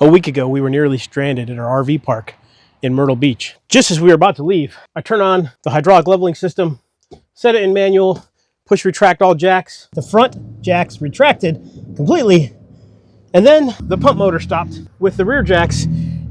A week ago, we were nearly stranded at our RV park in Myrtle Beach. Just as we were about to leave, I turn on the hydraulic leveling system, set it in manual, push retract all jacks. The front jacks retracted completely, and then the pump motor stopped with the rear jacks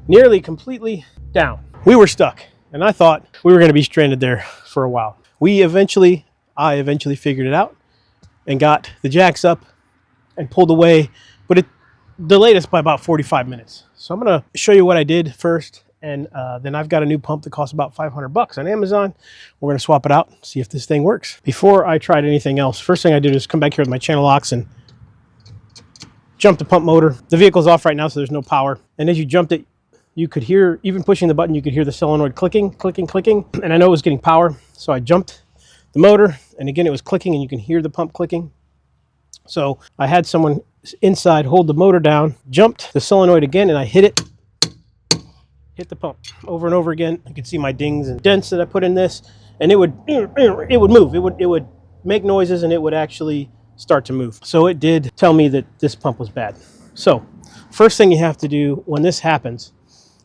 nearly completely down. We were stuck, and I thought we were going to be stranded there for a while. I eventually figured it out and got the jacks up and pulled away, but it delayed us by about 45 minutes. So I'm going to show you what I did first, and then I've got a new pump that costs about $500 on Amazon. We're going to swap it out, see if this thing works. Before I tried anything else, first thing I did is come back here with my channel locks and jump the pump motor. The vehicle's off right now, so there's no power. And as you jumped it, you could hear, even pushing the button, you could hear the solenoid clicking, clicking, clicking. And I know it was getting power, so I jumped the motor, and again, it was clicking, and you can hear the pump clicking. So I had someone inside hold the motor down, jumped the solenoid again, and I hit the pump over and over again. You can see my dings and dents that I put in this, and it would move. It would make noises, and it would actually start to move. So it did tell me that this pump was bad. So first thing you have to do when this happens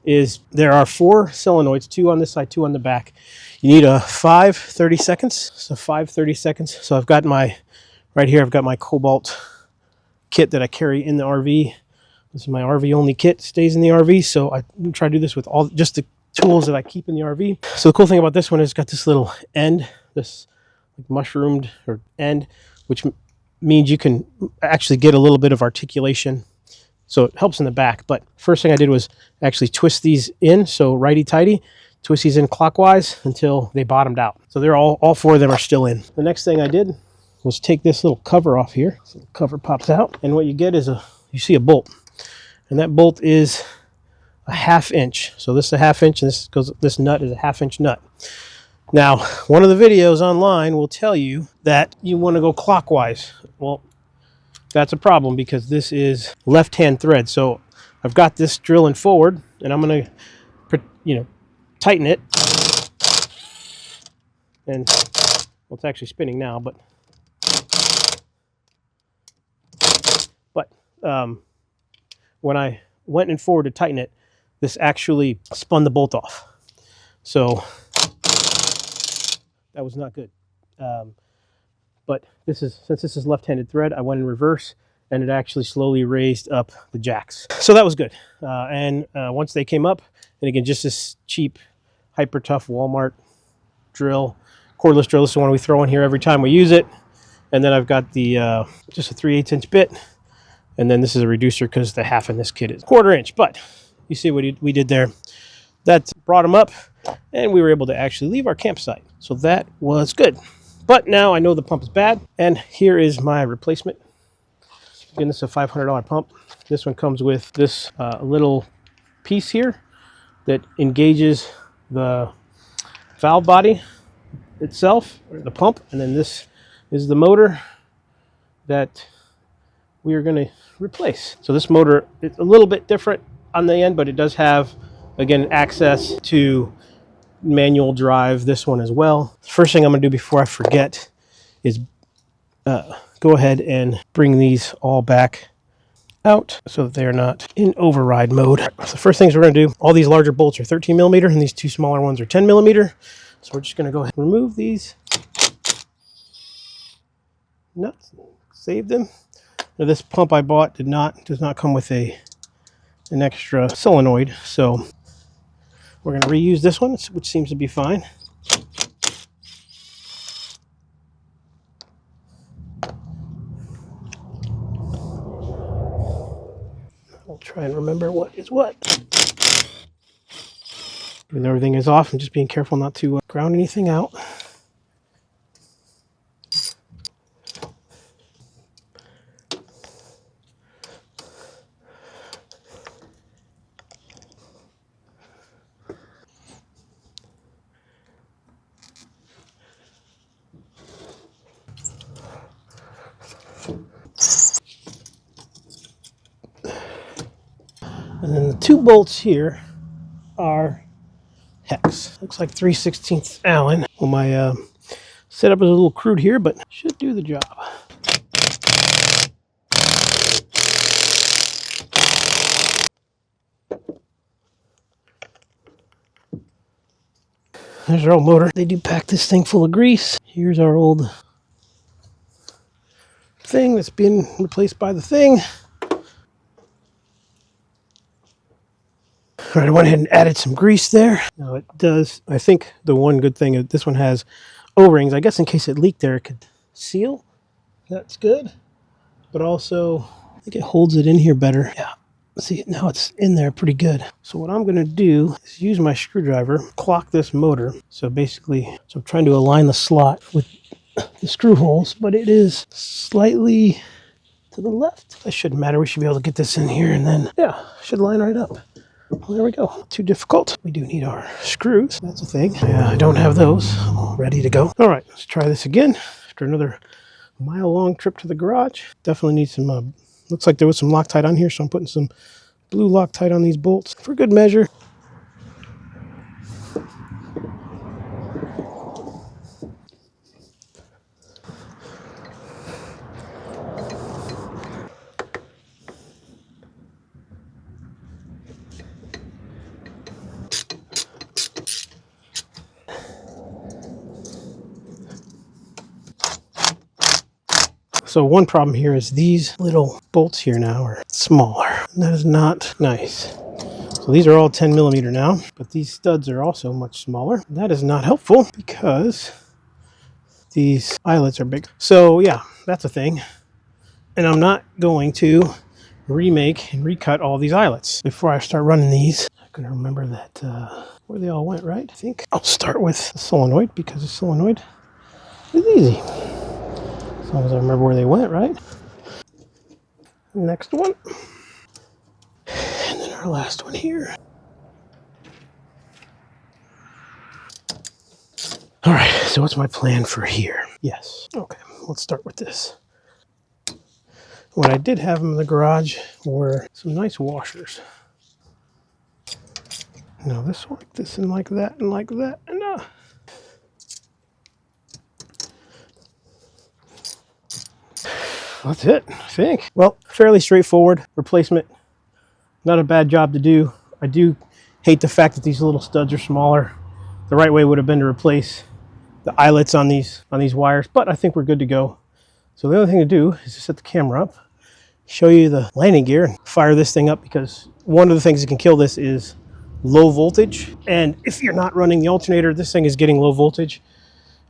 is there are 4 solenoids, 2 on this side, 2 on the back. You need a 5 30 seconds. So 5 30 seconds. So I've got my, right here, I've got my Cobalt kit that I carry in the RV. This is my RV only kit, stays in the RV. So I try to do this with all just the tools that I keep in the RV. So the cool thing about this one is it's got this little end, this like mushroomed or end, which means you can actually get a little bit of articulation. So it helps in the back. But first thing I did was actually twist these in. So righty-tighty, twist these in clockwise until they bottomed out. So they're all 4 of them are still in. The next thing I did was take this little cover off here. So the cover pops out. And what you get is you see a bolt. And that bolt is a 1/2 inch. So this is a 1/2 inch, and this nut is a 1/2 inch nut. Now, one of the videos online will tell you that you want to go clockwise. Well, that's a problem because this is left-hand thread. So I've got this drilling forward, and I'm going to, tighten it. And well, it's actually spinning now, but when I went in forward to tighten it, this actually spun the bolt off. So that was not good. But since this is left-handed thread, I went in reverse, and it actually slowly raised up the jacks. So that was good. Once they came up, and again, just this cheap, hyper tough Walmart drill, cordless drill. This is the one we throw in here every time we use it. And then I've got the just a 3/8 inch bit, and then this is a reducer because the 1/2 in this kit is 1/4 inch. But you see what we did there. That brought them up, and we were able to actually leave our campsite. So that was good. But now I know the pump is bad, and here is my replacement. Again, this is a $500 pump. This one comes with this little piece here that engages the valve body itself, or the pump, and then this is the motor that we are going to replace. So this motor is a little bit different on the end, but it does have, again, access to manual drive this one as well. First thing I'm going to do before I forget is go ahead and bring these all back out so that they're not in override mode. So the first things we're going to do, all these larger bolts are 13 millimeter and these 2 smaller ones are 10 millimeter. So we're just going to go ahead and remove these nuts, save them. Now this pump I bought does not come with an extra solenoid, so we're going to reuse this one, which seems to be fine. I'll try and remember what is what. When everything is off, I'm just being careful not to ground anything out. And then the 2 bolts here are hex. Looks like 3/16 Allen. Well, my setup is a little crude here, but should do the job. There's our old motor. They do pack this thing full of grease. Here's our old thing that's been replaced by the thing. All right, I went ahead and added some grease there. Now it does, I think the one good thing is this one has O-rings. I guess in case it leaked there, it could seal. That's good. But also, I think it holds it in here better. Yeah, see, now it's in there pretty good. So what I'm going to do is use my screwdriver, clock this motor. So basically, I'm trying to align the slot with the screw holes, but it is slightly to the left. That shouldn't matter. We should be able to get this in here and then, yeah, should line right up. Well, there we go. Not too difficult. We do need our screws. That's a thing. Yeah, I don't have those. I'm all ready to go. All right, let's try this again after another mile-long trip to the garage. Definitely need some, looks like there was some Loctite on here, so I'm putting some blue Loctite on these bolts for good measure. So one problem here is these little bolts here now are smaller. That is not nice. So these are all 10 millimeter now, but these studs are also much smaller. That is not helpful because these eyelets are big. So yeah, that's a thing. And I'm not going to remake and recut all these eyelets before I start running these. I'm going to remember that where they all went, right? I think I'll start with the solenoid because the solenoid is easy. As long as I remember where they went, right? Next one. And then our last one here. All right, so what's my plan for here? Yes, okay, let's start with this. What I did have in the garage were some nice washers. Now this one, like this and like that and like that, and that's it, I think. Well, fairly straightforward replacement. Not a bad job to do. I do hate the fact that these little studs are smaller. The right way would have been to replace the eyelets on these wires, but I think we're good to go. So the other thing to do is to set the camera up, show you the landing gear, and fire this thing up, because one of the things that can kill this is low voltage. And if you're not running the alternator, this thing is getting low voltage,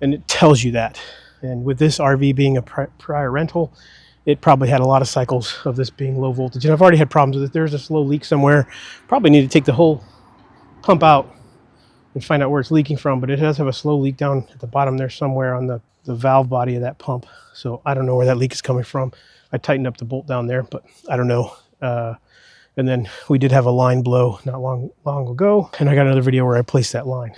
and it tells you that. And with this RV being a prior rental, it probably had a lot of cycles of this being low voltage. And I've already had problems with it. There's a slow leak somewhere. Probably need to take the whole pump out and find out where it's leaking from. But it does have a slow leak down at the bottom there somewhere on the valve body of that pump. So I don't know where that leak is coming from. I tightened up the bolt down there, but I don't know. And then we did have a line blow not long ago. And I got another video where I placed that line.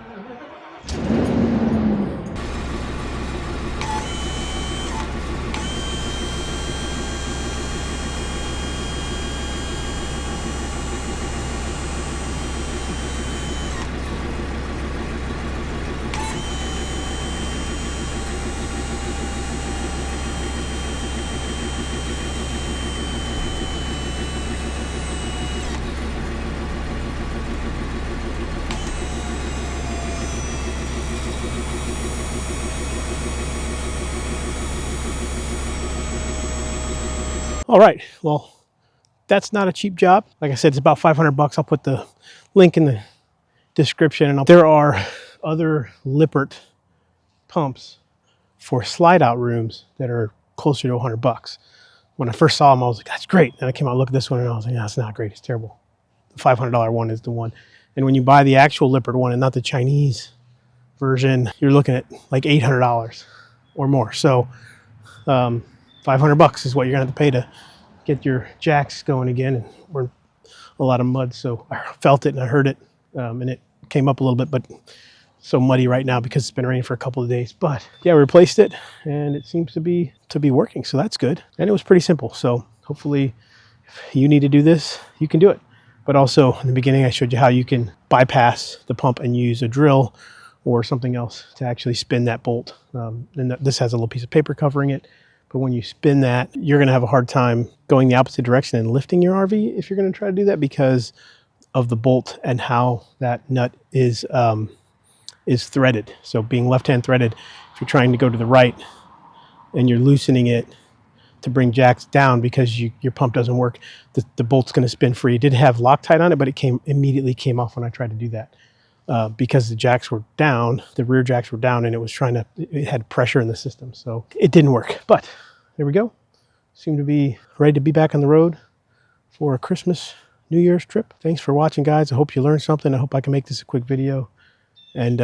All right, well, that's not a cheap job. Like I said, it's about 500 bucks. I'll put the link in the description. And there are other Lippert pumps for slide out rooms that are closer to 100 bucks. When I first saw them, I was like, that's great. And I came out and looked at this one and I was like, yeah, it's not great, it's terrible. The $500 one is the one. And when you buy the actual Lippert one and not the Chinese version, you're looking at like $800 or more. So 500 bucks is what you're gonna have to pay to get your jacks going again. And we're in a lot of mud, so I felt it and I heard it, and it came up a little bit, but so muddy right now because it's been raining for a couple of days. But yeah, we replaced it and it seems to be working, so that's good. And it was pretty simple, so hopefully if you need to do this, you can do it. But also in the beginning I showed you how you can bypass the pump and use a drill or something else to actually spin that bolt. And this has a little piece of paper covering it. But when you spin that, you're going to have a hard time going the opposite direction and lifting your RV if you're going to try to do that, because of the bolt and how that nut is is threaded. So being left-hand threaded, if you're trying to go to the right and you're loosening it to bring jacks down because your pump doesn't work, the bolt's going to spin free. It did have Loctite on it, but it immediately came off when I tried to do that. Because the jacks were down, the rear jacks were down, and it had pressure in the system. So it didn't work, but there we go. Seem to be ready to be back on the road for a Christmas, New Year's trip. Thanks for watching, guys. I hope you learned something. I hope I can make this a quick video. And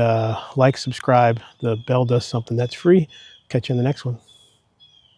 like, subscribe. The bell does something that's free. Catch you in the next one.